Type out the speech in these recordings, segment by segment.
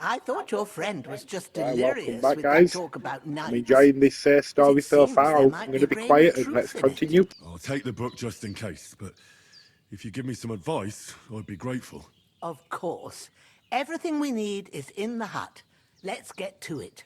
I thought your friend was just Right, welcome delirious back, with guys. that talk about I'm knights. enjoying this story It so seems far. there I'm might going be to a be grain quiet of and let's truth in it. continue. I'll take the book just in case, but if you give me some advice, I'd be grateful. Of course. Everything we need is in the hut. Let's get to it.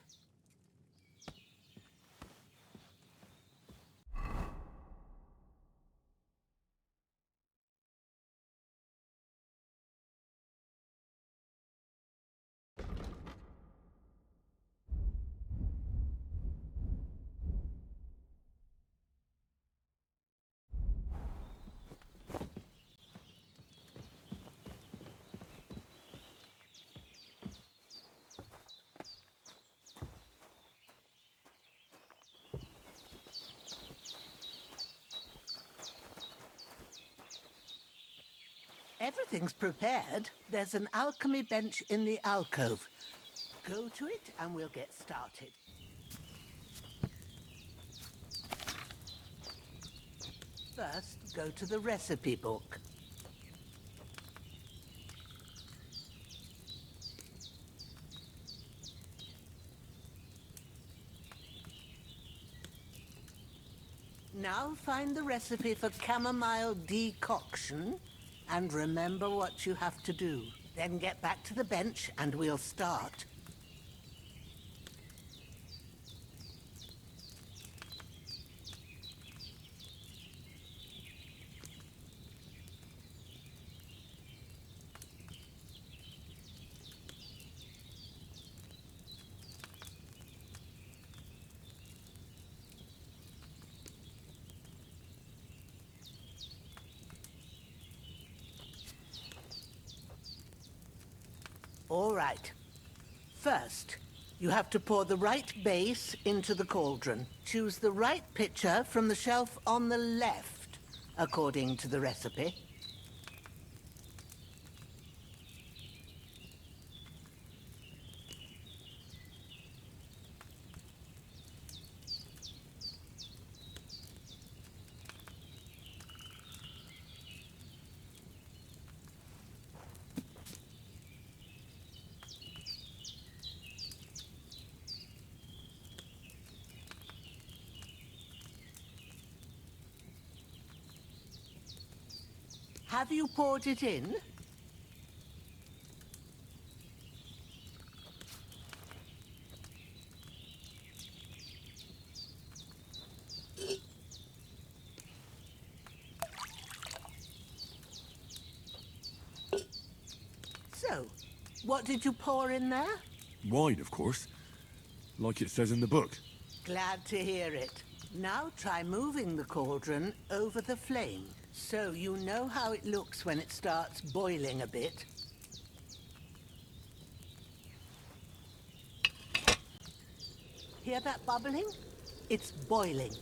Everything's prepared. There's an alchemy bench in the alcove. Go to it and we'll get started. First, go to the recipe book. Now find the recipe for chamomile decoction and remember what you have to do. Then get back to the bench and we'll start. All right. First, you have to pour the right base into the cauldron. Choose the right pitcher from the shelf on the left, according to the recipe. Have you poured it in? So, what did you pour in there? Wine, of course. Like it says in the book. Glad to hear it. Now try moving the cauldron over the flame, so you know how it looks when it starts boiling a bit. Hear that bubbling? It's boiling.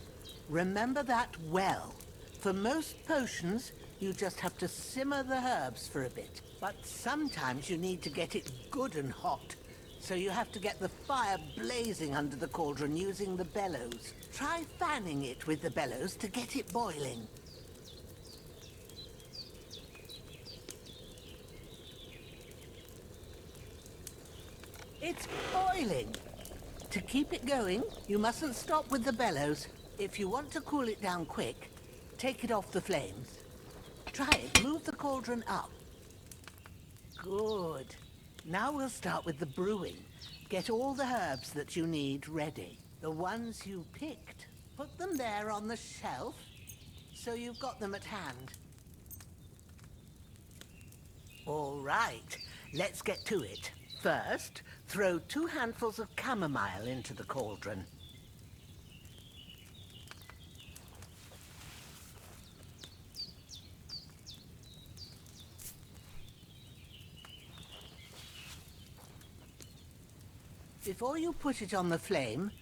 Remember that well. For most potions, you just have to simmer the herbs for a bit. But sometimes you need to get it good and hot. So you have to get the fire blazing under the cauldron using the bellows. Try fanning it with the bellows to get it boiling. It's boiling. To keep it going, you mustn't stop with the bellows. If you want to cool it down quick, take it off the flames. Try it. Move the cauldron up. Good. Now we'll start with the brewing. Get all the herbs that you need ready. The ones you picked. Put them there on the shelf, so you've got them at hand. All right, let's get to it. First, throw 2 handfuls of chamomile into the cauldron. Before you put it on the flame,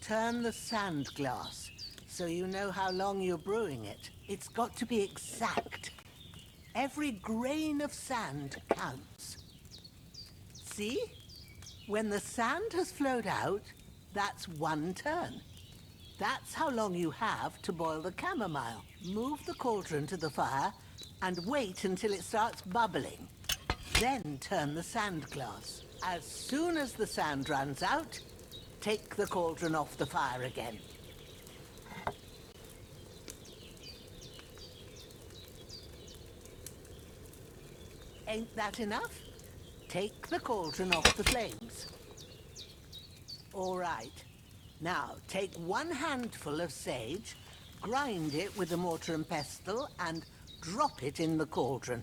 turn the sand glass so you know how long you're brewing it. It's got to be exact. Every grain of sand counts. See? When the sand has flowed out, that's 1 turn. That's how long you have to boil the chamomile. Move the cauldron to the fire and wait until it starts bubbling. Then turn the sand glass. As soon as the sand runs out, take the cauldron off the fire again. Ain't that enough? Take the cauldron off the flames. All right. Now, take 1 handful of sage, grind it with a mortar and pestle, and drop it in the cauldron.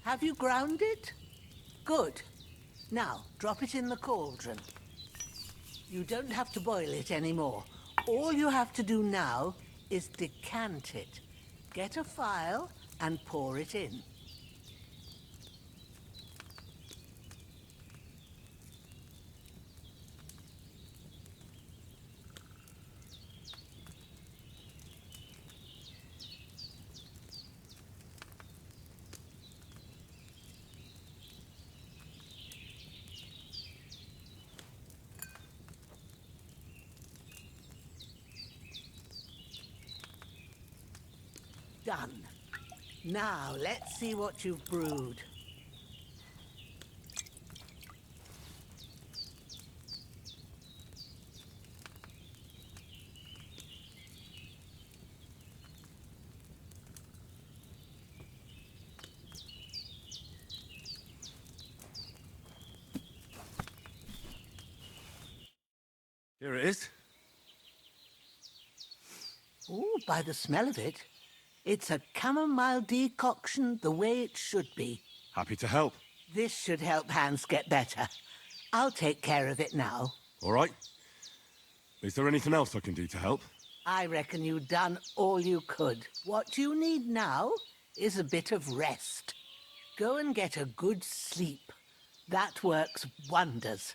Have you ground it? Good. Now, drop it in the cauldron. You don't have to boil it anymore. All you have to do now is decant it. Get a phial and pour it in. Done. Now, let's see what you've brewed. Here it is. Ooh, by the smell of it, it's a chamomile decoction the way it should be. Happy to help. This should help Hans get better. I'll take care of it now. All right. Is there anything else I can do to help? I reckon you've done all you could. What you need now is a bit of rest. Go and get a good sleep. That works wonders.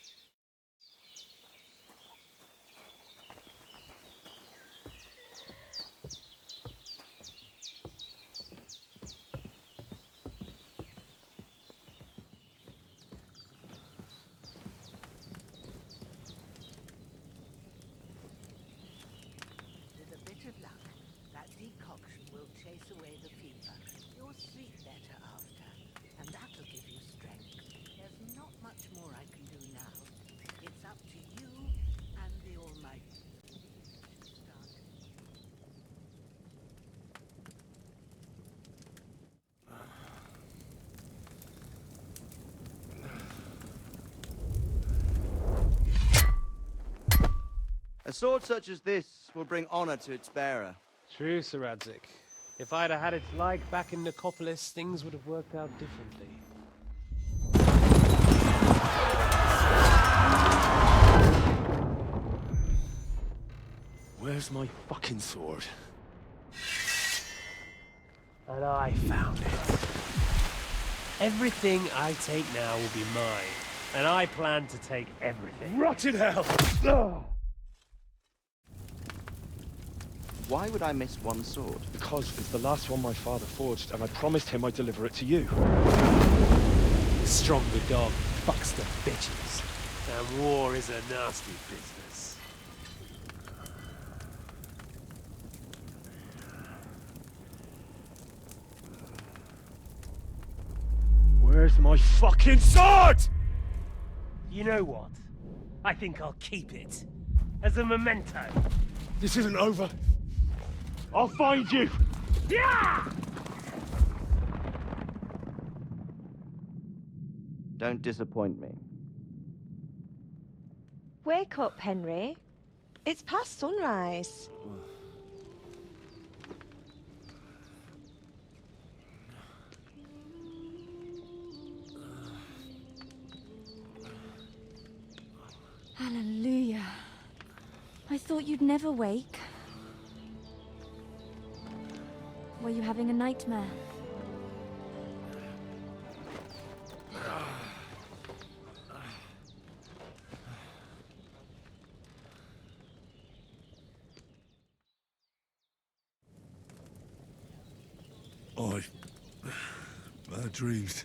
With a bit of luck, that decoction will chase away the fever. You'll sleep better after, and that'll give you strength. There's not much more I can do now. It's up to you and the Almighty. Start. A sword such as this will bring honor to its bearer. True, Sir Radzik. If I'd have had its like back in Nicopolis, things would have worked out differently. Where's my fucking sword? And I found it. Everything I take now will be mine, and I plan to take everything. Rotted hell! Ugh. Why would I miss one sword? Because it's the last one my father forged, and I promised him I'd deliver it to you. The stronger dog fucks the bitches, and war is a nasty business. Where's my fucking sword? You know what? I think I'll keep it. As a memento. This isn't over. I'll find you! Yeah! Don't disappoint me. Wake up, Henry. It's past sunrise. Hallelujah. I thought you'd never wake. Were you having a nightmare? Bad dreams.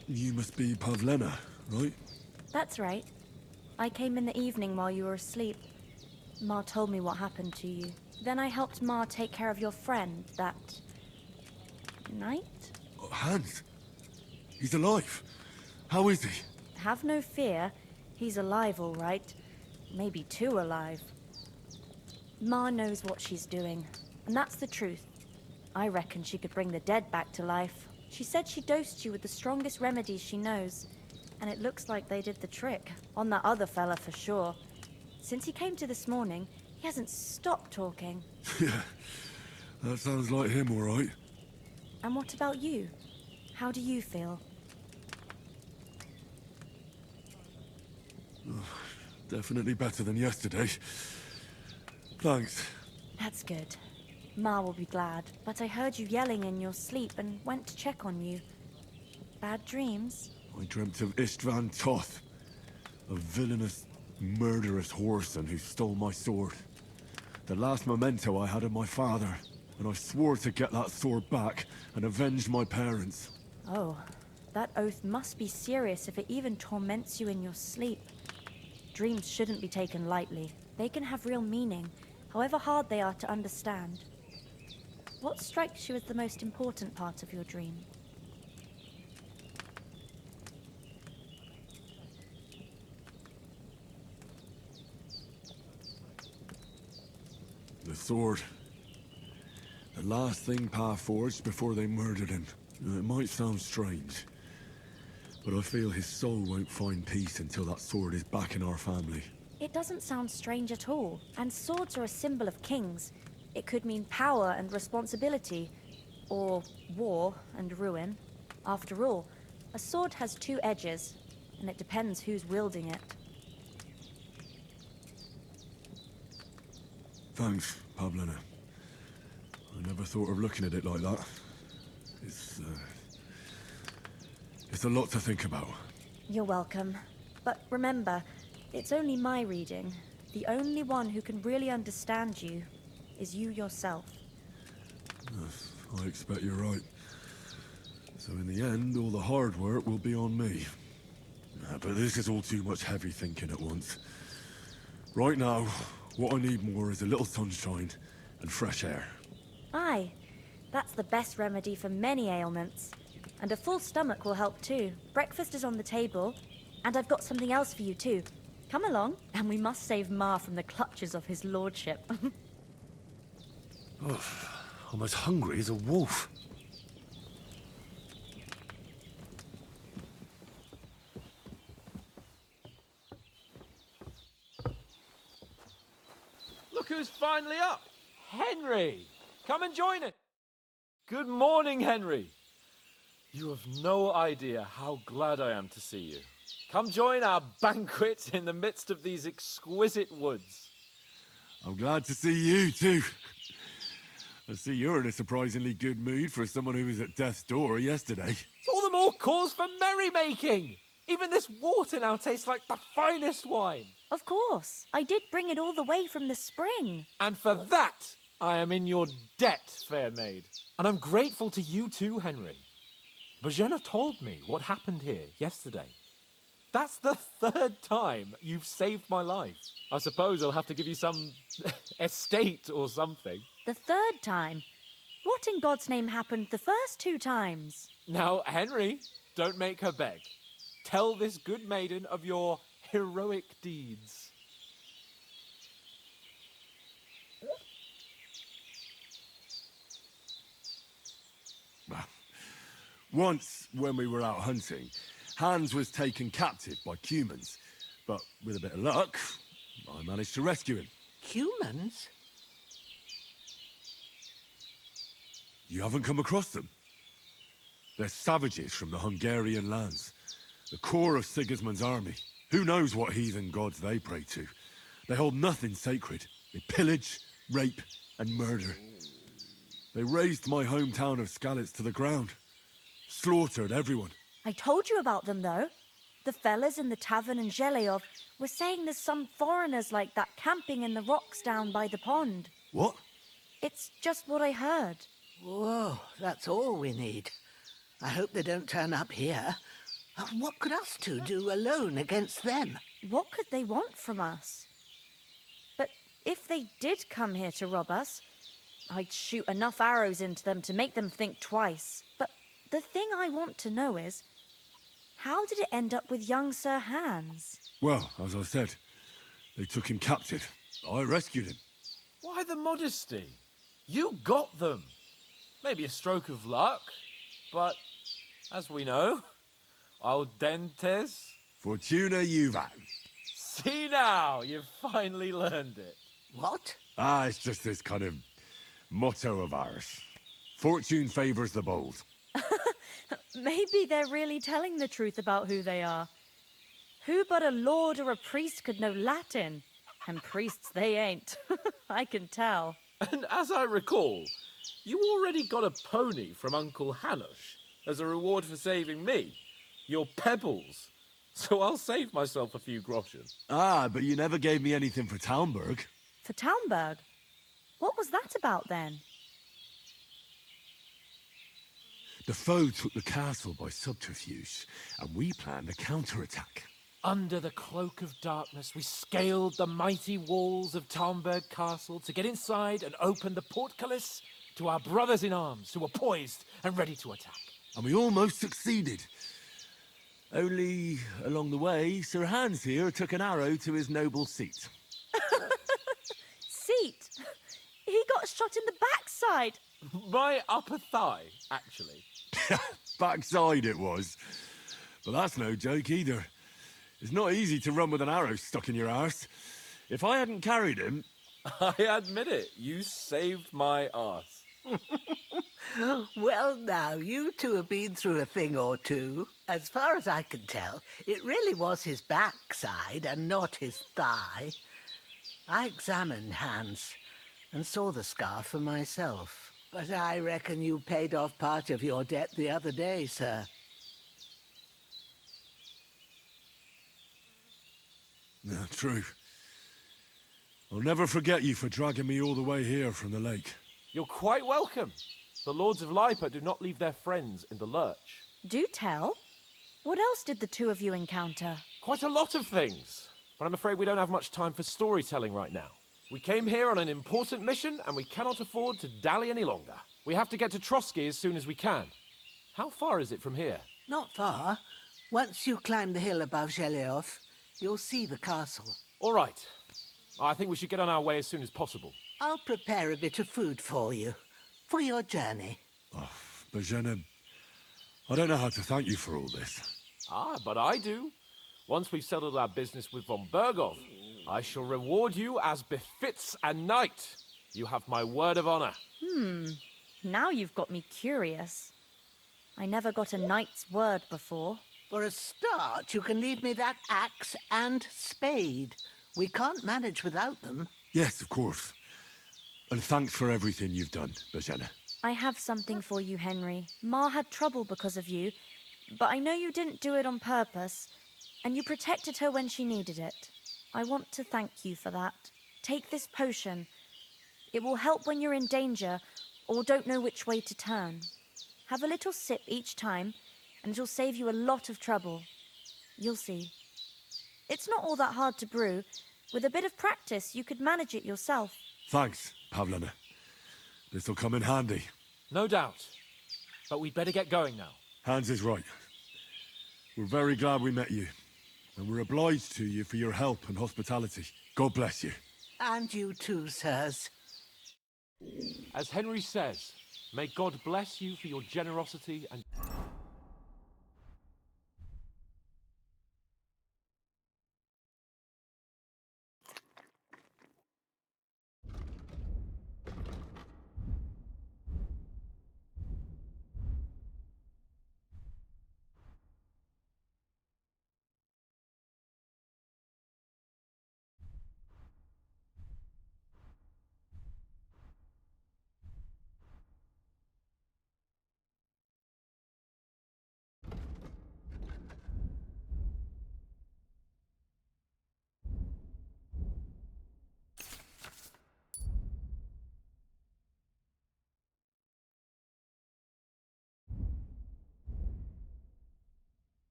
You must be Pavlena, right? That's right. I came in the evening while you were asleep. Ma told me what happened to you. Then I helped Ma take care of your friend that night? Oh, Hans. He's alive. How is he? Have no fear. He's alive, all right. Maybe too alive. Ma knows what she's doing, and that's the truth. I reckon she could bring the dead back to life. She said she dosed you with the strongest remedies she knows, and it looks like they did the trick. On that other fella for sure. Since he came to this morning, he hasn't stopped talking. Yeah, that sounds like him, all right. And what about you? How do you feel? Definitely better than yesterday. Thanks. That's good. Ma will be glad, but I heard you yelling in your sleep and went to check on you. Bad dreams? I dreamt of Istvan Toth, a villainous, murderous whoreson who stole my sword. The last memento I had of my father, and I swore to get that sword back and avenge my parents. Oh, that oath must be serious if it even torments you in your sleep. Dreams shouldn't be taken lightly. They can have real meaning, however hard they are to understand. What strikes you as the most important part of your dream? The sword. The last thing Pa forged before they murdered him. It might sound strange, but I feel his soul won't find peace until that sword is back in our family. It doesn't sound strange at all, and swords are a symbol of kings. It could mean power and responsibility, or war and ruin. After all, a sword has two edges, and it depends who's wielding it. Thanks, Pavlina. I never thought of looking at it like that. It's a lot to think about. You're welcome. But remember, it's only my reading. The only one who can really understand you is you yourself. I expect you're right. So in the end, all the hard work will be on me. But this is all too much heavy thinking at once. Right now, what I need more is a little sunshine and fresh air. Aye, that's the best remedy for many ailments. And a full stomach will help too. Breakfast is on the table, and I've got something else for you too. Come along, and we must save Ma from the clutches of his lordship. I'm as hungry as a wolf. Look who's finally up! Henry! Come and join it! Good morning, Henry! You have no idea how glad I am to see you. Come join our banquet in the midst of these exquisite woods. I'm glad to see you too. I see you're in a surprisingly good mood for someone who was at death's door yesterday. All the more cause for merrymaking! Even this water now tastes like the finest wine. Of course, I did bring it all the way from the spring. And for that, I am in your debt, fair maid. And I'm grateful to you too, Henry. Bojena told me what happened here yesterday. That's the third time you've saved my life. I suppose I'll have to give you some estate or something. The third time? What in God's name happened the first two times? Now, Henry, don't make her beg. Tell this good maiden of your heroic deeds. Once, when we were out hunting, Hans was taken captive by humans. But with a bit of luck, I managed to rescue him. Humans? You haven't come across them? They're savages from the Hungarian lands. The core of Sigismund's army. Who knows what heathen gods they pray to? They hold nothing sacred. They pillage, rape, and murder. They razed my hometown of Skalitz to the ground. Slaughtered everyone. I told you about them, though. The fellas in the tavern in Zheleov were saying there's some foreigners like that camping in the rocks down by the pond. What? It's just what I heard. Whoa, that's all we need. I hope they don't turn up here. What could us two do alone against them? What could they want from us? But if they did come here to rob us, I'd shoot enough arrows into them to make them think twice. But the thing I want to know is, how did it end up with young Sir Hans? Well, as I said, they took him captive. I rescued him. Why the modesty? You got them. Maybe a stroke of luck, but as we know, al dentes. Fortuna juvat. See now, you've finally learned it. What? Ah, it's just this kind of motto of ours. Fortune favors the bold. Maybe they're really telling the truth about who they are. Who but a lord or a priest could know Latin? And priests they ain't. I can tell. And as I recall, you already got a pony from Uncle Hanush as a reward for saving me. Your pebbles. So I'll save myself a few groschen. Ah, but you never gave me anything for Talmberg. For Talmberg? What was that about then? The foe took the castle by subterfuge, and we planned a counterattack. Under the cloak of darkness, we scaled the mighty walls of Talmberg Castle to get inside and open the portcullis to our brothers in arms who were poised and ready to attack. And we almost succeeded. Only, along the way, Sir Hans here took an arrow to his noble seat. Seat? He got shot in the backside. My upper thigh, actually. Backside it was. But that's no joke either. It's not easy to run with an arrow stuck in your arse. If I hadn't carried him... I admit it, you saved my arse. Well, now, you two have been through a thing or two. As far as I can tell, it really was his backside and not his thigh. I examined Hans and saw the scar for myself. But I reckon you paid off part of your debt the other day, sir. No, true. I'll never forget you for dragging me all the way here from the lake. You're quite welcome. The Lords of Lipa do not leave their friends in the lurch. Do tell. What else did the two of you encounter? Quite a lot of things. But I'm afraid we don't have much time for storytelling right now. We came here on an important mission, and we cannot afford to dally any longer. We have to get to Trotsky as soon as we can. How far is it from here? Not far. Once you climb the hill above Zheleov, you'll see the castle. All right. I think we should get on our way as soon as possible. I'll prepare a bit of food for you, for your journey. Oh, Bozhena, I don't know how to thank you for all this. Ah, but I do. Once we've settled our business with von Bergov, I shall reward you as befits a knight. You have my word of honor. Now you've got me curious. I never got a knight's word before. For a start, you can leave me that axe and spade. We can't manage without them. Yes, of course. And thanks for everything you've done, Bozhena. I have something for you, Henry. Ma had trouble because of you, but I know you didn't do it on purpose, and you protected her when she needed it. I want to thank you for that. Take this potion. It will help when you're in danger or don't know which way to turn. Have a little sip each time, and it'll save you a lot of trouble. You'll see. It's not all that hard to brew. With a bit of practice, you could manage it yourself. Thanks, Pavlana. This'll come in handy. No doubt. But we'd better get going now. Hans is right. We're very glad we met you. And we're obliged to you for your help and hospitality. God bless you. And you too, sirs. As Henry says, may God bless you for your generosity and...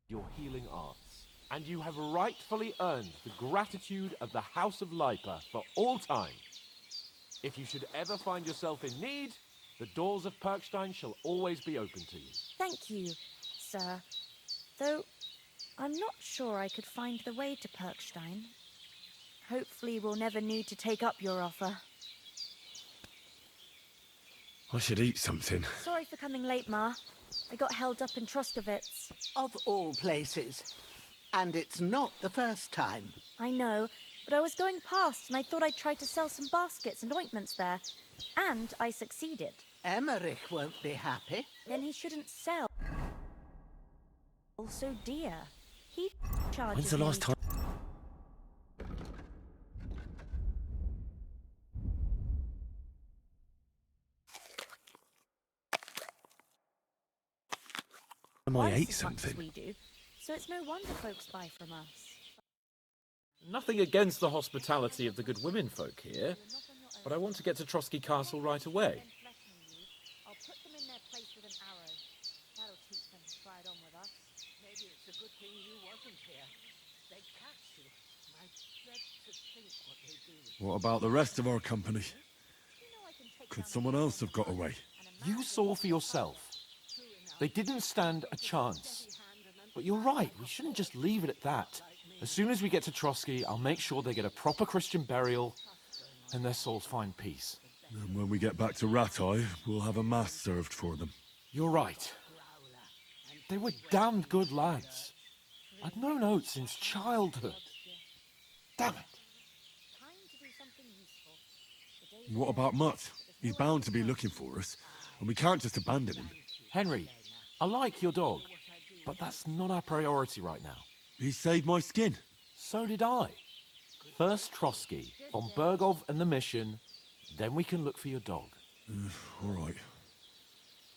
your healing arts. And you have rightfully earned the gratitude of the House of Lipa for all time. If you should ever find yourself in need, the doors of Perkstein shall always be open to you. Thank you, sir. Though I'm not sure I could find the way to Perkstein. Hopefully we'll never need to take up your offer. I should eat something. Sorry for coming late, Ma. I got held up in Troskovitz. Of all places. And it's not the first time. I know, but I was going past and I thought I'd try to sell some baskets and ointments there. And I succeeded. Emmerich won't be happy. Then he shouldn't sell so dear. He charges When's the last me- time? I twice ate as much as something. we do, so it's no wonder folks buy from us. Nothing against the hospitality of the good women folk here, but I want to get to Trotsky Castle right away. I'll put them in their place with an arrow. That'll teach them to try it on with us. Maybe it's a good thing you wasn't here. They'd catch you. I dread to think what they do. What about the rest of our company? You know I can take Could down someone the else have got away? You saw for yourself. They didn't stand a chance. But you're right, we shouldn't just leave it at that. As soon as we get to Trotsky, I'll make sure they get a proper Christian burial and their souls find peace. And when we get back to Ratai, we'll have a mass served for them. You're right. They were damned good lads. I'd known Oates since childhood. Damn it. time to do something useful. The days What about Mutt? He's bound to be looking for us, and we can't just abandon him. Henry, I like your dog, but that's not our priority right now. He saved my skin. So did I. First Trotsky, von Bergov and the mission, then we can look for your dog. All right.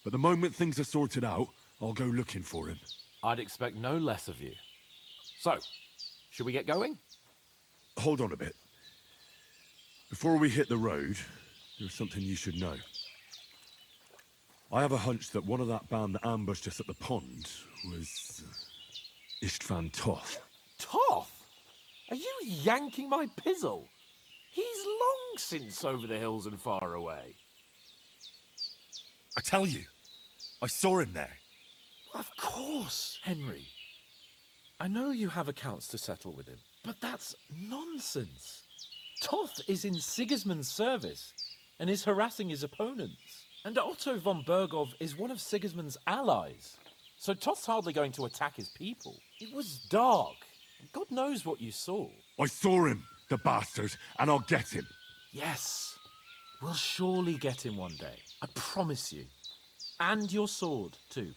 But the moment things are sorted out, I'll go looking for him. I'd expect no less of you. So, should we get going? Hold on a bit. Before we hit the road, there's something you should know. I have a hunch that one of that band that ambushed us at the pond was Istvan Toth. Toth? Are you yanking my pizzle? He's long since over the hills and far away. I tell you, I saw him there. Of course, Henry. I know you have accounts to settle with him, but that's nonsense. Toth is in Sigismund's service and is harassing his opponents. And Otto von Bergov is one of Sigismund's allies. So Toth's hardly going to attack his people. It was dark. God knows what you saw. I saw him, the bastard, and I'll get him. Yes, we'll surely get him one day. I promise you. And your sword, too.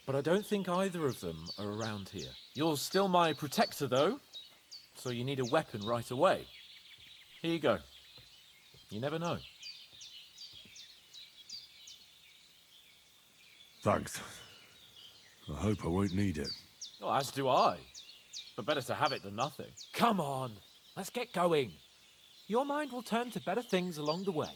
But I don't think either of them are around here. You're still my protector, though, so you need a weapon right away. Here you go. You never know. Thanks. I hope I won't need it. Well, as do I. But better to have it than nothing. Come on, let's get going. Your mind will turn to better things along the way.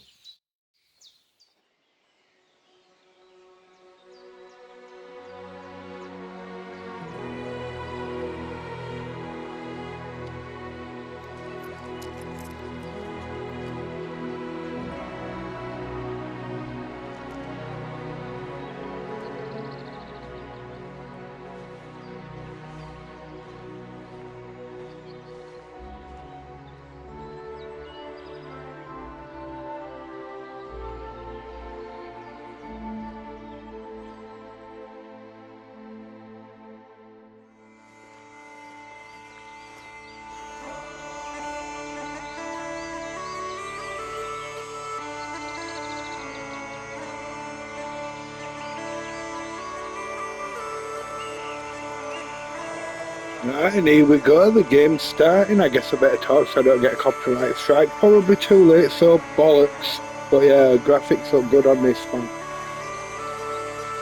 Right, and here we go, the game's starting. I guess I better talk so I don't get a copyright strike. Probably too late, so bollocks. But yeah, graphics look good on this one.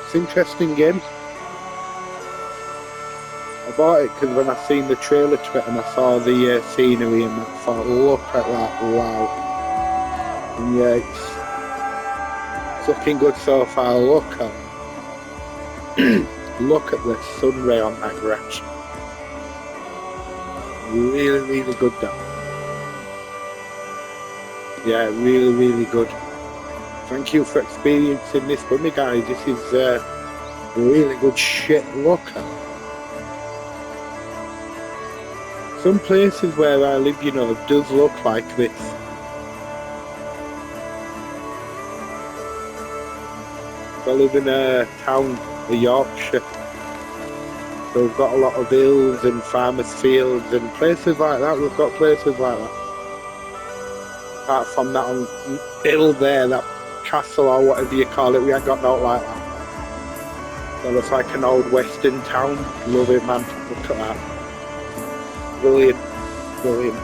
It's an interesting game. I bought it because when I seen the trailer to it and I saw the scenery and that, I thought, look at that, wow. And yeah, it's looking good so far. Look at look at the sun ray on that grass. Really, really good, that. Yeah, really, really good. Thank you for experiencing this with me, guys. This is really good shit. Look at some places where I live, you know, does look like this. I live in a town in Yorkshire, so we've got a lot of hills and farmers' fields and places like that. We've got places like that. Apart from that on hill there, that castle or whatever you call it, we ain't got no like that. So it's like an old western town. Love it, man. Look at that. Brilliant. Brilliant.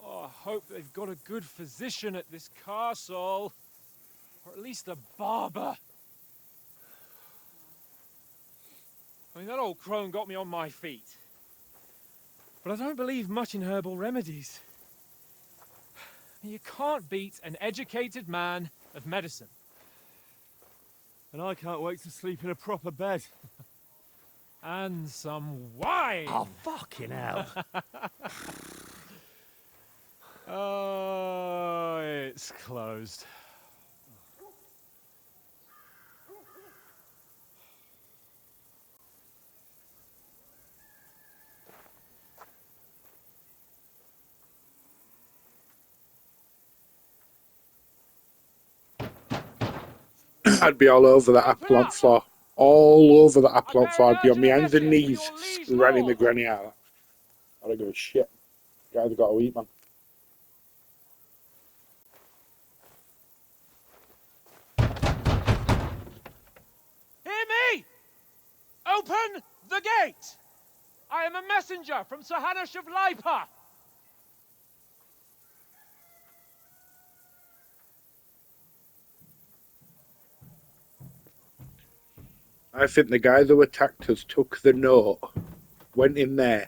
Oh, I hope they've got a good physician at this castle. Or at least a barber. I mean, that old crone got me on my feet. But I don't believe much in herbal remedies. You can't beat an educated man of medicine. And I can't wait to sleep in a proper bed. And some wine! Oh, fucking hell. Oh, it's closed. I'd be all over that apple floor. All over the apple floor. I'd be on my hands and knees running the granny out. I don't give a shit. Guys have got to eat, man. Hear me! Open the gate! I am a messenger from Sir Hanush of Lipa! I think the guy who attacked us took the note, went in there.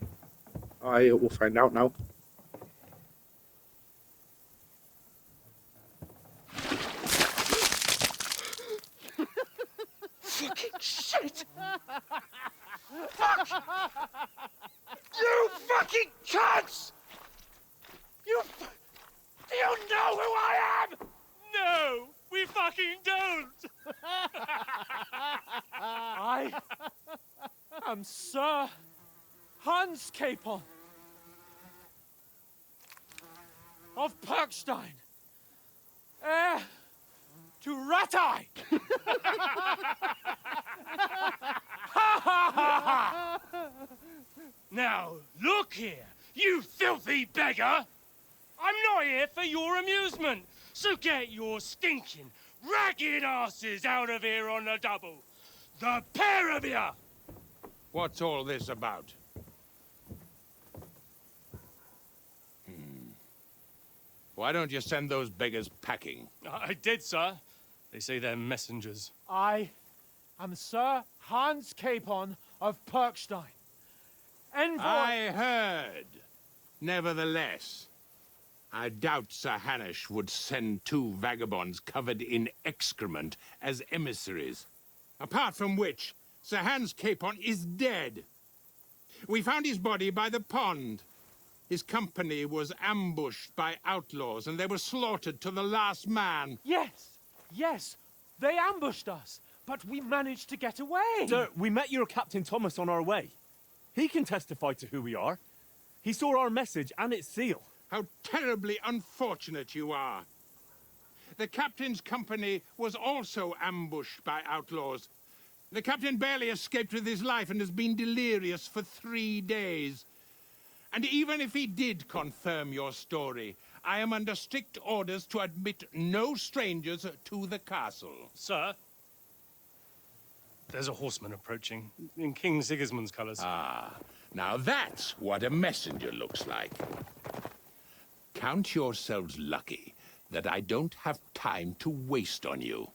We'll find out now. Fucking shit! Fuck! You fucking cunts! Do you know who I am? No, we fucking don't! I am Sir Hans Capon of Perkstein, heir to Ratai! Now, look here, you filthy beggar! I'm not here for your amusement, so get your stinking, ragged asses out of here on the double. The pair of you! What's all this about? Why don't you send those beggars packing? I did, sir. They say they're messengers. I am Sir Hans Capon of Perkstein. Envoy... I heard. Nevertheless, I doubt Sir Hanush would send two vagabonds covered in excrement as emissaries. Apart from which, Sir Hans Capon is dead. We found his body by the pond. His company was ambushed by outlaws, and they were slaughtered to the last man. Yes, they ambushed us, but we managed to get away. Sir, we met your Captain Thomas on our way. He can testify to who we are. He saw our message and its seal. How terribly unfortunate you are. The captain's company was also ambushed by outlaws. The captain barely escaped with his life and has been delirious for 3 days. And even if he did confirm your story, I am under strict orders to admit no strangers to the castle. Sir, there's a horseman approaching, in King Sigismund's colours. Ah, now that's what a messenger looks like. Count yourselves lucky that I don't have time to waste on you.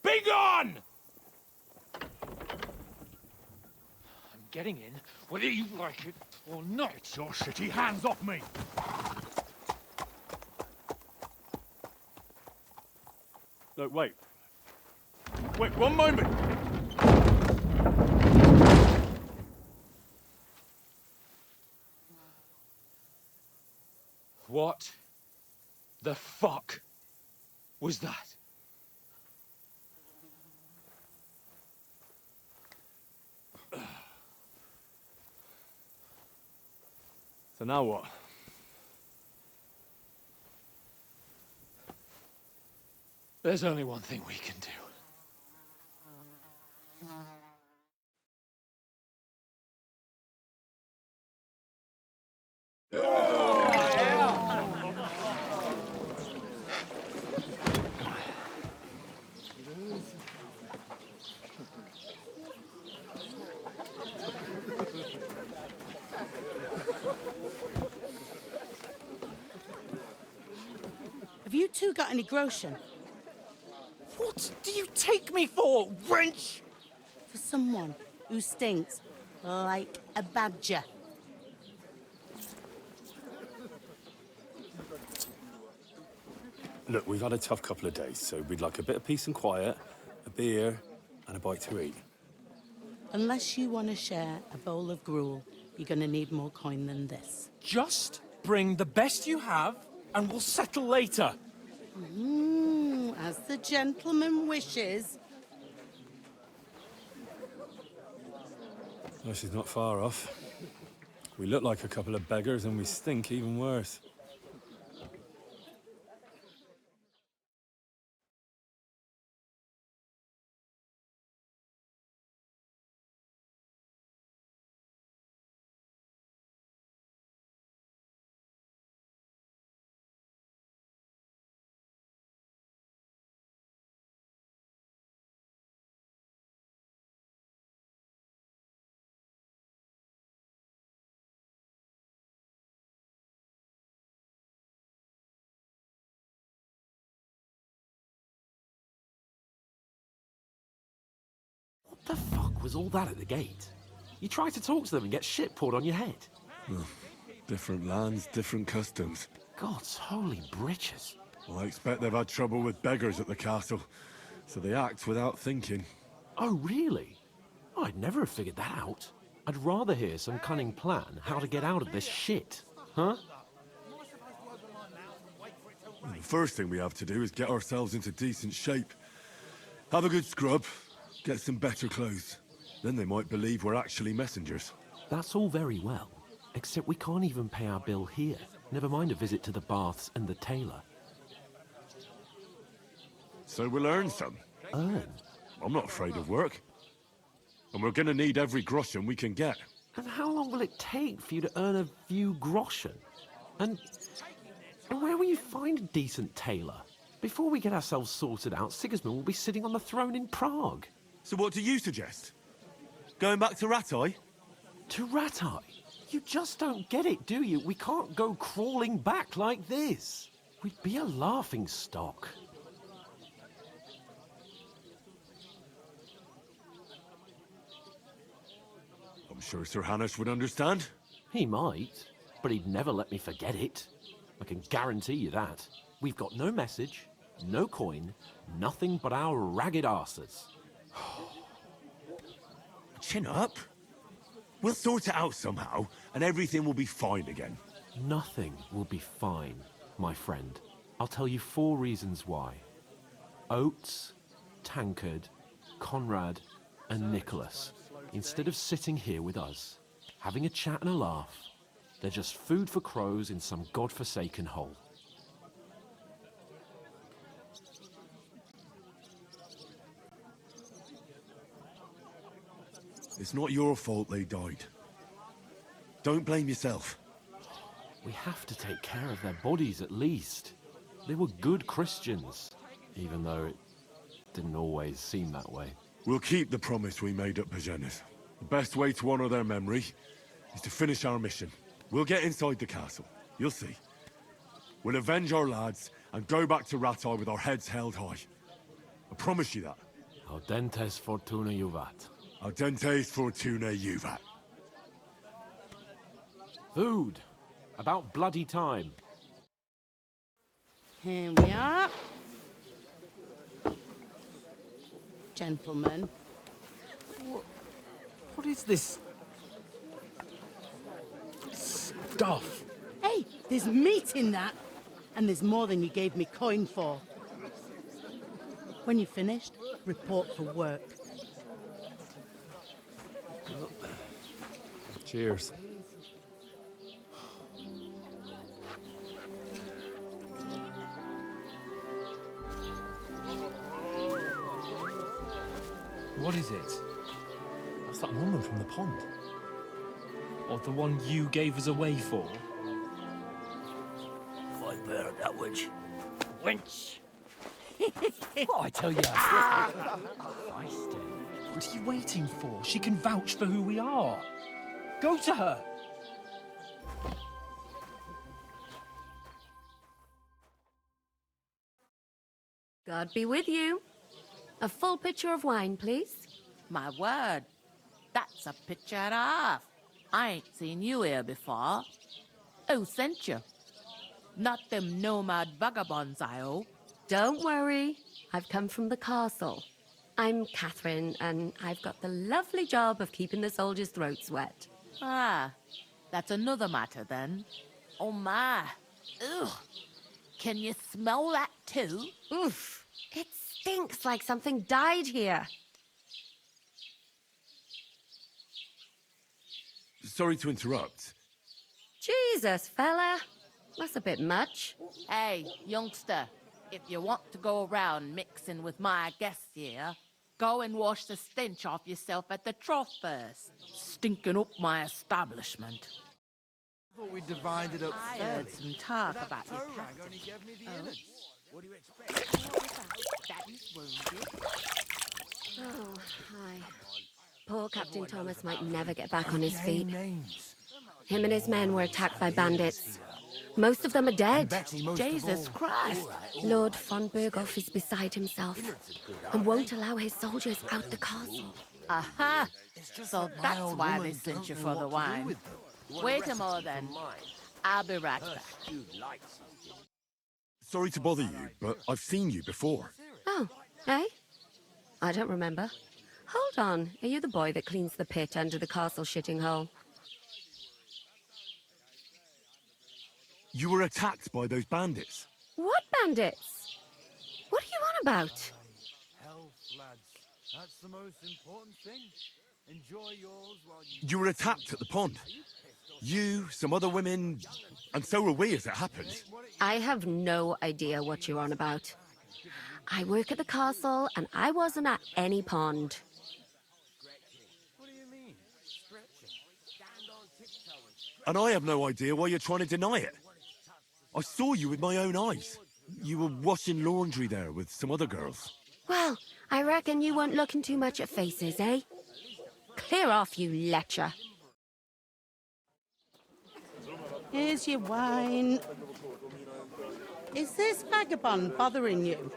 Be gone! I'm getting in, whether you like it or not. Get your shitty hands off me! No, wait. Wait, one moment! What the fuck was that? So now what? There's only one thing we can do. Have you two got any groschen? What do you take me for, wench? For someone who stinks like a badger. Look, we've had a tough couple of days, so we'd like a bit of peace and quiet, a beer, and a bite to eat. Unless you want to share a bowl of gruel, you're going to need more coin than this. Just bring the best you have, and we'll settle later. As the gentleman wishes. Oh, she's not far off. We look like a couple of beggars, and we stink even worse. What the fuck was all that at the gate? You try to talk to them and get shit poured on your head. Different lands, different customs. God's holy britches. Well, I expect they've had trouble with beggars at the castle, so they act without thinking. Oh, really? I'd never have figured that out. I'd rather hear some cunning plan how to get out of this shit. Huh? Well, the first thing we have to do is get ourselves into decent shape. Have a good scrub, get some better clothes. Then they might believe we're actually messengers. That's all very well, except we can't even pay our bill here. Never mind a visit to the baths and the tailor. So we'll earn some. Earn? I'm not afraid of work. And we're gonna need every groschen we can get. And how long will it take for you to earn a few groschen? And where will you find a decent tailor? Before we get ourselves sorted out, Sigismund will be sitting on the throne in Prague. So what do you suggest? Going back to Ratai? To Ratai? You just don't get it, do you? We can't go crawling back like this. We'd be a laughing stock. I'm sure Sir Hanush would understand. He might, but he'd never let me forget it. I can guarantee you that. We've got no message, no coin, nothing but our ragged arses. Chin up. We'll sort it out somehow, and everything will be fine again. Nothing will be fine, my friend. I'll tell you 4 reasons why. Oates, Tankard, Conrad, and Nicholas, instead of sitting here with us, having a chat and a laugh, they're just food for crows in some godforsaken hole. It's not your fault they died. Don't blame yourself. We have to take care of their bodies at least. They were good Christians, even though it didn't always seem that way. We'll keep the promise we made at Pagenis. The best way to honor their memory is to finish our mission. We'll get inside the castle. You'll see. We'll avenge our lads and go back to Ratai with our heads held high. I promise you that. Audentes fortuna juvat. Audentes fortuna juvat. Food. About bloody time. Here we are. Gentlemen. What is this stuff? Hey, there's meat in that. And there's more than you gave me coin for. When you're finished, report for work. Cheers. What is it? That's that woman from the pond. Or the one you gave us away for? I bear that witch. Wench! What I tell you? What are you waiting for? She can vouch for who we are. Go to her. God be with you. A full pitcher of wine, please. My word, that's a picture and a half. I ain't seen you here before. Who sent you? Not them nomad vagabonds, I hope. Don't worry. I've come from the castle. I'm Catherine, and I've got the lovely job of keeping the soldiers' throats wet. Ah, that's another matter then. Oh my. Ugh. Can you smell that too? Oof. It stinks like something died here. Sorry to interrupt. Jesus, fella. That's a bit much. Hey, youngster, if you want to go around mixing with my guests here, go and wash the stench off yourself at the trough first. Stinking up my establishment. I thought we divided up I fairly. heard some talk That about your toe rag practice. only gave me the innards. What do you expect? Daddy's wounded. Oh, hi. Poor Captain Thomas might never get back on his feet. Him and his men were attacked by bandits. Most of them are dead. Jesus Christ. Lord von Berghoff is beside himself and won't allow his soldiers out the castle. Aha! So that's why they sent you for the wine. Wait a moment then. I'll be right back. Sorry to bother you, but I've seen you before. Oh, eh? I don't remember. Hold on. Are you the boy that cleans the pit under the castle shitting hole? You were attacked by those bandits. What bandits? What are you on about? Health, lads. That's the most important thing. Enjoy yours while you... You were attacked at the pond. You, some other women, and so were we as it happened. I have no idea what you're on about. I work at the castle, and I wasn't at any pond. And I have no idea why you're trying to deny it. I saw you with my own eyes. You were washing laundry there with some other girls. Well, I reckon you weren't looking too much at faces, eh? Clear off, you lecher. Here's your wine. Is this vagabond bothering you?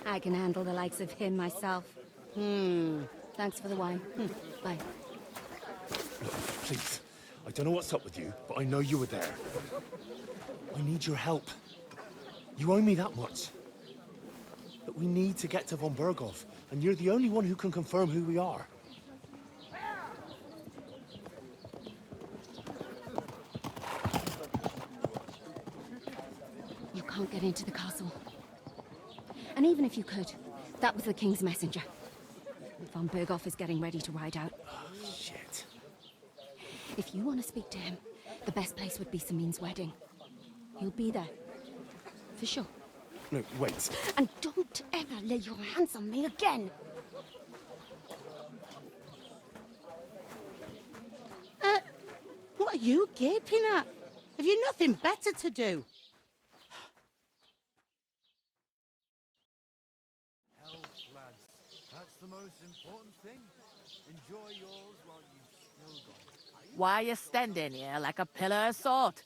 I can handle the likes of him myself. Thanks for the wine. Bye. Look, please. I don't know what's up with you, but I know you were there. I need your help. You owe me that much. But we need to get to von Berghoff, and you're the only one who can confirm who we are. You can't get into the castle. And even if you could, that was the King's messenger. Von Berghoff is getting ready to ride out. Oh, shit. If you want to speak to him, the best place would be Samin's wedding. He'll be there. For sure. No, wait. And don't ever lay your hands on me again! What are you gaping at? Have you nothing better to do? Health, lads. That's the most important thing. Enjoy yours while you've still got it. Why are you standing here like a pillar of salt?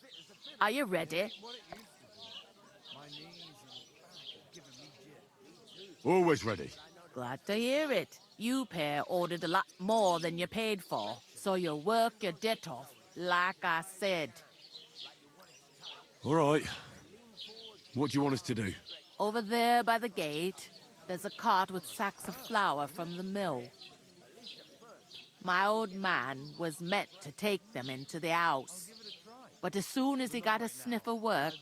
Are you ready? What it used to be. My knees and giving me jip. Always ready. Glad to hear it. You pair ordered a lot more than you paid for, so you'll work your debt off, like I said. All right. What do you want us to do? Over there by the gate, there's a cart with sacks of flour from the mill. My old man was meant to take them into the house, but as soon as he got a sniff of work,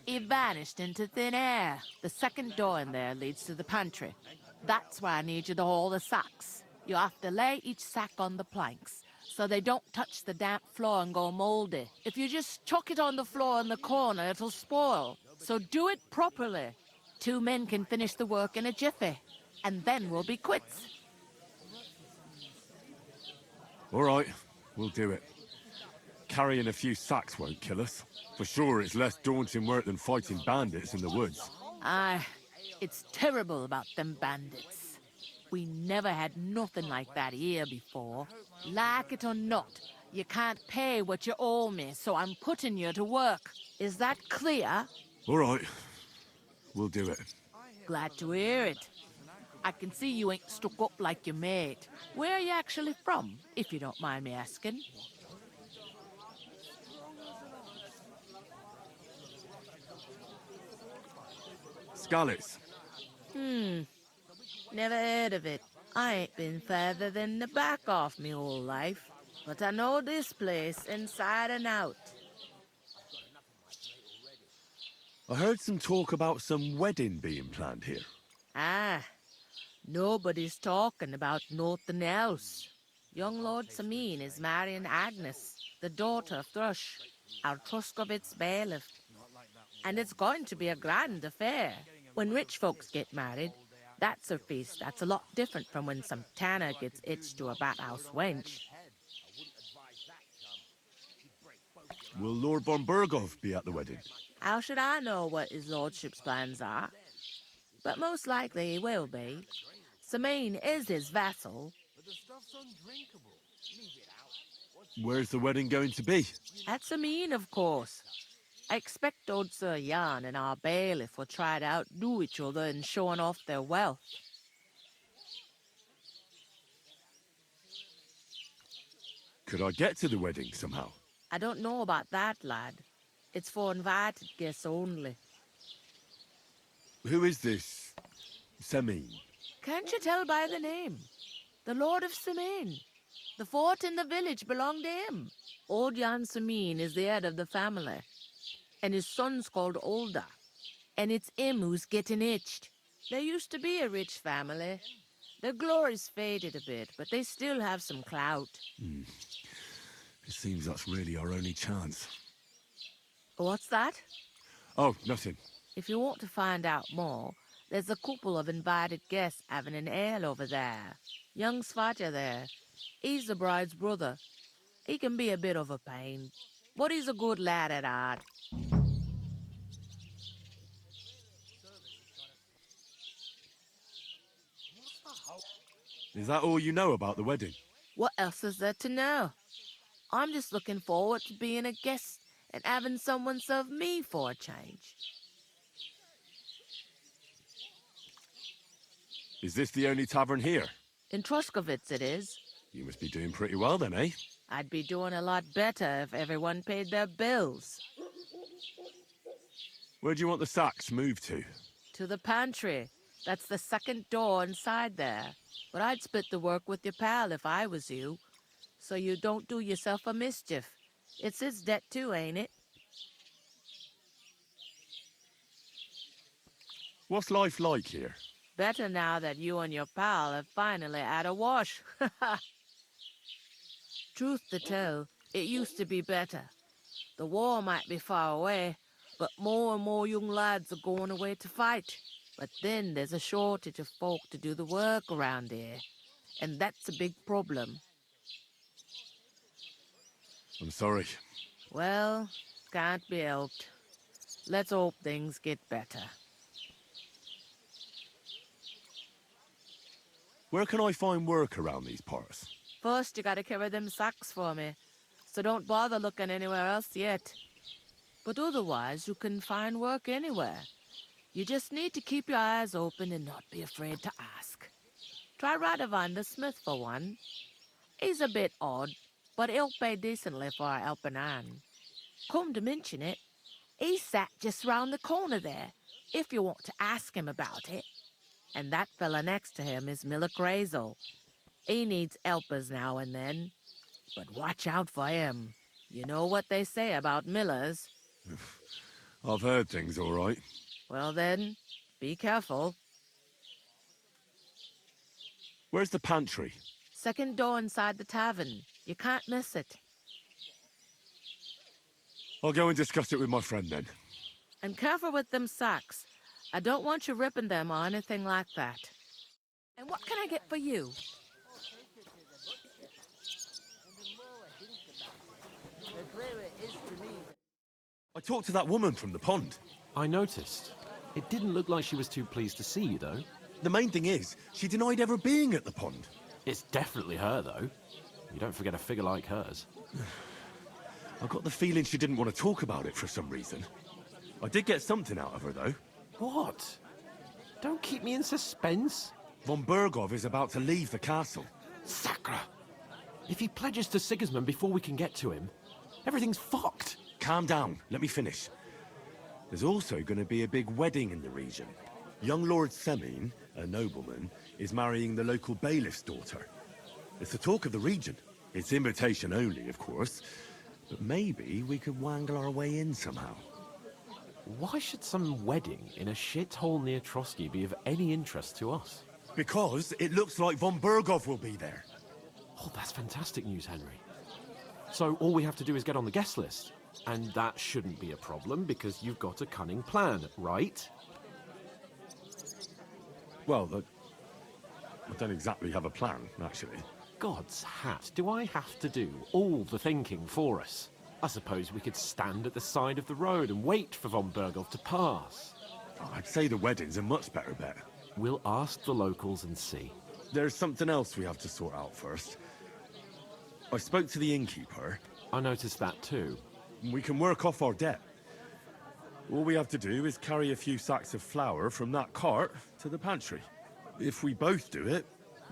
he vanished into thin air. The second door in there leads to the pantry. That's why I need you to haul the sacks. You have to lay each sack on the planks, so they don't touch the damp floor and go moldy. If you just chuck it on the floor in the corner, it'll spoil. So do it properly. 2 men can finish the work in a jiffy, and then we'll be quits. All right, we'll do it. Carrying a few sacks won't kill us. For sure, it's less daunting work than fighting bandits in the woods. Aye, it's terrible about them bandits. We never had nothing like that here before. Like it or not, you can't pay what you owe me, so I'm putting you to work. Is that clear? All right, we'll do it. Glad to hear it. I can see you ain't stuck up like your mate. Where are you actually from, if you don't mind me asking? Scallops. Never heard of it. I ain't been further than the back off me whole life, but I know this place inside and out. I heard some talk about some wedding being planned here. Ah, nobody's talking about nothing else. Young Lord Sameen is marrying Agnes, the daughter of Thrush, our Truscovitz bailiff. And it's going to be a grand affair. When rich folks get married, that's a feast that's a lot different from when some tanner gets hitched to a bat-house wench. Will Lord von Burgov be at the wedding? How should I know what his lordship's plans are? But most likely he will be. Sameen is his vassal. But the stuff's undrinkable. Leave it out. Where's the wedding going to be? At Sameen, of course. I expect old Sir Jan and our bailiff will try to outdo each other in showing off their wealth. Could I get to the wedding somehow? I don't know about that, lad. It's for invited guests only. Who is this Semin? Can't you tell by the name? The Lord of Sameen. The fort in the village belonged to him. Old Jan Sameen is the head of the family. And his son's called Olda. And it's him who's getting hitched. There used to be a rich family. Their glory's faded a bit, but they still have some clout. It seems that's really our only chance. What's that? Oh, nothing. If you want to find out more, there's a couple of invited guests having an ale over there. Young Svatja there. He's the bride's brother. He can be a bit of a pain, but he's a good lad at heart. Is that all you know about the wedding? What else is there to know? I'm just looking forward to being a guest and having someone serve me for a change. Is this the only tavern here? In Truscovitz it is. You must be doing pretty well then, eh? I'd be doing a lot better if everyone paid their bills. Where do you want the sacks moved to? To the pantry. That's the second door inside there. But I'd split the work with your pal if I was you. So you don't do yourself a mischief. It's his debt too, ain't it? What's life like here? Better now that you and your pal have finally had a wash. Truth to tell, it used to be better. The war might be far away, but more and more young lads are going away to fight. But then there's a shortage of folk to do the work around here, and that's a big problem. I'm sorry. Well, can't be helped. Let's hope things get better. Where can I find work around these parts? First, you gotta carry them sacks for me, so don't bother looking anywhere else yet. But otherwise, you can find work anywhere. You just need to keep your eyes open and not be afraid to ask. Try Radovan the smith for one. He's a bit odd, but he'll pay decently for a helping hand. Come to mention it, he's sat just round the corner there, if you want to ask him about it. And that fella next to him is Miller Crazel. He needs helpers now and then, but watch out for him. You know what they say about Millers. I've heard things, all right. Well then, be careful. Where's the pantry? Second door inside the tavern. You can't miss it. I'll go and discuss it with my friend then. And careful with them sacks. I don't want you ripping them or anything like that. And what can I get for you? I talked to that woman from the pond. I noticed. It didn't look like she was too pleased to see you, though. The main thing is, she denied ever being at the pond. It's definitely her, though. You don't forget a figure like hers. I got the feeling she didn't want to talk about it for some reason. I did get something out of her, though. What? Don't keep me in suspense. Von Bergov is about to leave the castle. Sacre! If he pledges to Sigismund before we can get to him, everything's fucked. Calm down. Let me finish. There's also going to be a big wedding in the region. Young Lord Semin, a nobleman, is marrying the local bailiff's daughter. It's the talk of the region. It's invitation only, of course. But maybe we could wangle our way in somehow. Why should some wedding in a shithole near Trotsky be of any interest to us? Because it looks like Von Bergov will be there. Oh, that's fantastic news, Henry. So all we have to do is get on the guest list. And that shouldn't be a problem because you've got a cunning plan, right? Well, I don't exactly have a plan, actually. God's hat, do I have to do all the thinking for us? I suppose we could stand at the side of the road and wait for Von Bergov to pass. Oh, I'd say the wedding's a much better bet. We'll ask the locals and see. There's something else we have to sort out first. I spoke to the innkeeper. I noticed that too. We can work off our debt. All we have to do is carry a few sacks of flour from that cart to the pantry. If we both do it,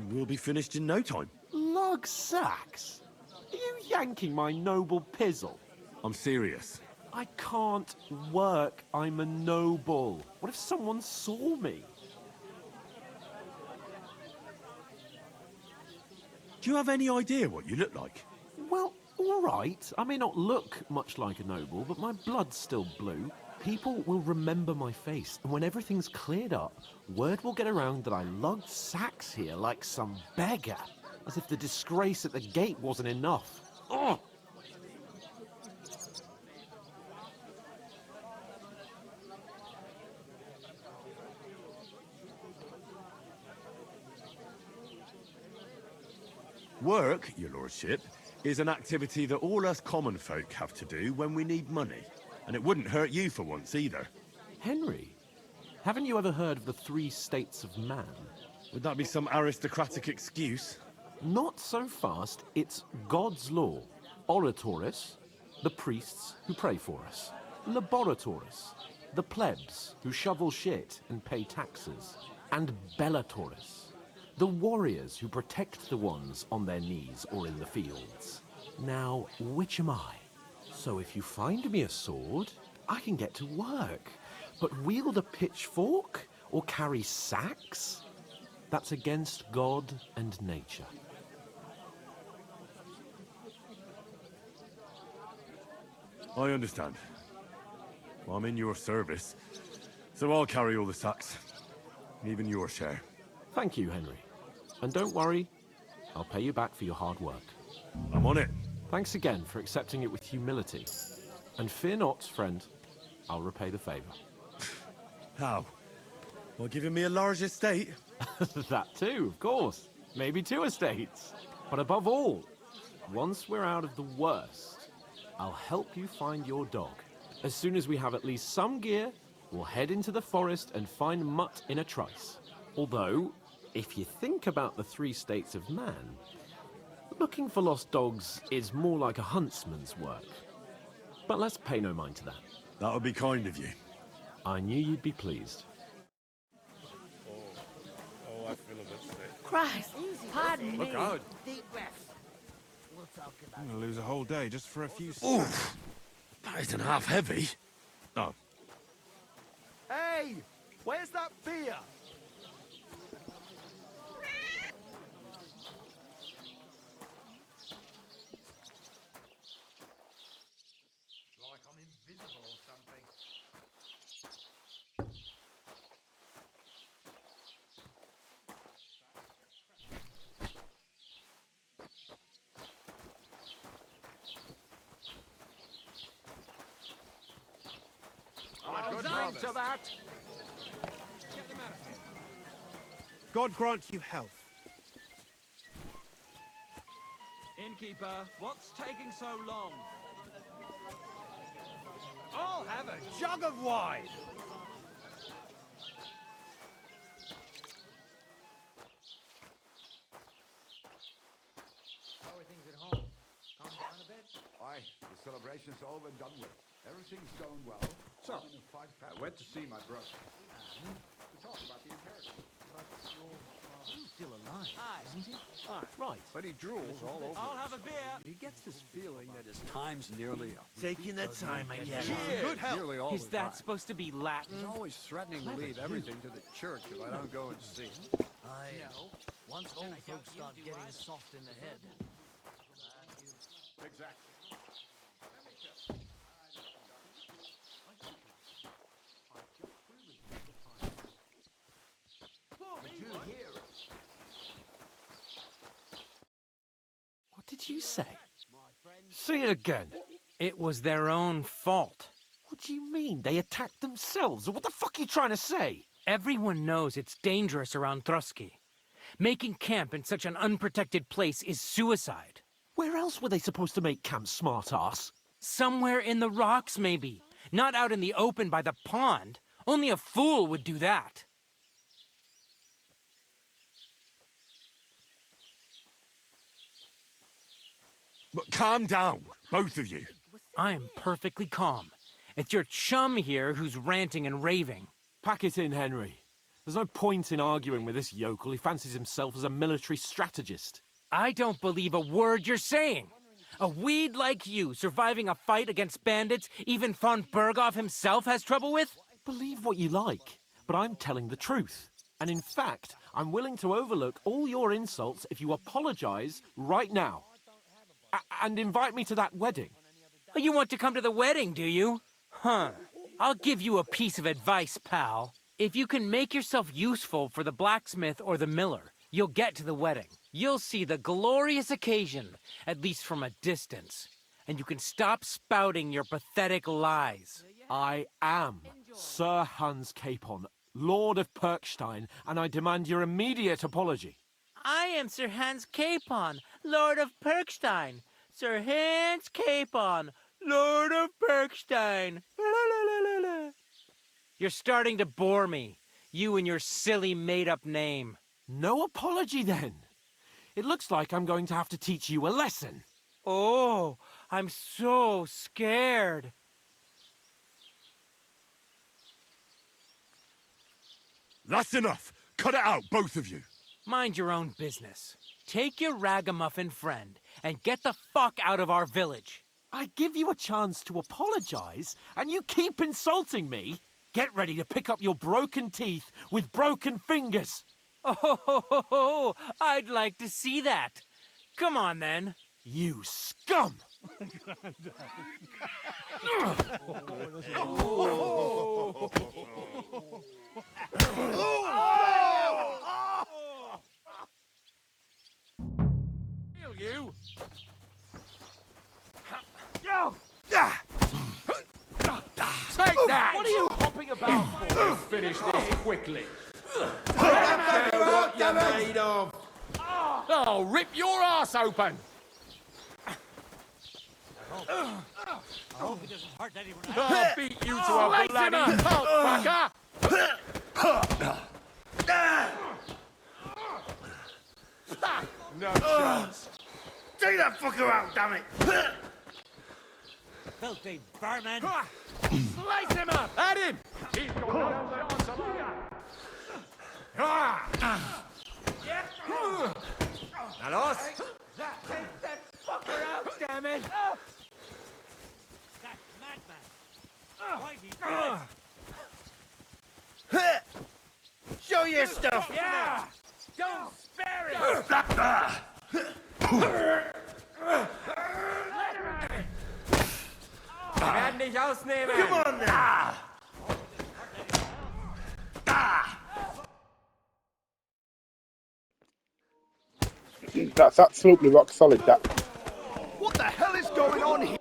we'll be finished in no time. Lug sacks? Are you yanking my noble pizzle? I'm serious. I can't work. I'm a noble. What if someone saw me? Do you have any idea what you look like? Well, all right. I may not look much like a noble, but my blood's still blue. People will remember my face, and when everything's cleared up, word will get around that I lugged sacks here like some beggar, as if the disgrace at the gate wasn't enough. Ugh! Work, your lordship, is an activity that all us common folk have to do when we need money. And it wouldn't hurt you for once either. Henry, haven't you ever heard of the 3 states of man? Would that be some aristocratic excuse? Not so fast. It's God's law. Oratoris, the priests who pray for us. Laboratoris, the plebs who shovel shit and pay taxes. And Bellatoris, the warriors who protect the ones on their knees or in the fields. Now, which am I? So if you find me a sword, I can get to work. But wield a pitchfork or carry sacks? That's against God and nature. I understand. Well, I'm in your service, so I'll carry all the sacks. Even your share. Thank you, Henry. And don't worry, I'll pay you back for your hard work. I'm on it. Thanks again for accepting it with humility. And fear not, friend, I'll repay the favor. How? By giving me a large estate? That too, of course. Maybe 2 estates. But above all, once we're out of the worst, I'll help you find your dog. As soon as we have at least some gear, we'll head into the forest and find Mutt in a trice. Although, if you think about the 3 states of man, looking for lost dogs is more like a huntsman's work. But let's pay no mind to that. That would be kind of you. I knew you'd be pleased. Oh, I feel a bit sick. Christ, pardon me. Look out. Deep breaths. We'll talk about I'm gonna lose a whole day just for a few Oof! That isn't half heavy. Oh. Hey! Where's that beer? Like I'm invisible or something. Good to that. God grant you health. Innkeeper, what's taking so long? I'll have a jug of wine! How are things at home? Calm down a bit? Aye, the celebration's over and done with. Everything's going well. So, I went to see my brother. And to talk about the inheritance. But he's still alive, isn't he? Right. But he drools all over. I'll have a beer. He gets this feeling that his time's nearly up. Taking their time, I guess. Good health. Nearly all Is the that time. supposed to be Latin? He's always threatening to leave everything to the church if I don't go and see him. I know. Once old folks start getting soft in the head. Exactly. What did you say? Say it again. It was their own fault. What do you mean? They attacked themselves? What the fuck are you trying to say? Everyone knows it's dangerous around Trusky. Making camp in such an unprotected place is suicide. Where else were they supposed to make camp, smart-ass? Somewhere in the rocks, maybe. Not out in the open by the pond. Only a fool would do that. But calm down, both of you. I am perfectly calm. It's your chum here who's ranting and raving. Pack it in, Henry. There's no point in arguing with this yokel. He fancies himself as a military strategist. I don't believe a word you're saying. A weed like you surviving a fight against bandits even von Berghoff himself has trouble with? Believe what you like, but I'm telling the truth. And in fact, I'm willing to overlook all your insults if you apologize right now. And invite me to that wedding. Oh, you want to come to the wedding, do you? Huh. I'll give you a piece of advice, pal. If you can make yourself useful for the blacksmith or the miller, you'll get to the wedding. You'll see the glorious occasion, at least from a distance. And you can stop spouting your pathetic lies. I am Sir Hans Capon, Lord of Perkstein, and I demand your immediate apology. I am Sir Hans Capon, Lord of Perkstein. Sir Hans Capon, Lord of Perkstein. You're starting to bore me. You and your silly made-up name. No apology, then. It looks like I'm going to have to teach you a lesson. Oh, I'm so scared. That's enough. Cut it out, both of you. Mind your own business. Take your ragamuffin friend and get the fuck out of our village. I give you a chance to apologize, and you keep insulting me. Get ready to pick up your broken teeth with broken fingers. Oh, I'd like to see that. Come on, then. You scum! You! Take that! What are you hopping about for? Finish this quickly. What you're made of. I'll rip your ass open. I'll beat you to a bloody pulp, fucker! No chance. Take that fucker out, damn it! Filthy vermin! Slice him up! At him! He's going down Now, Take that fucker out, damn it! That madman! Why he dead? show your stuff! Yeah! Don't spare him! Werd nicht ausnehmen! Come on then! That's absolutely rock solid, that. What the hell is going on here?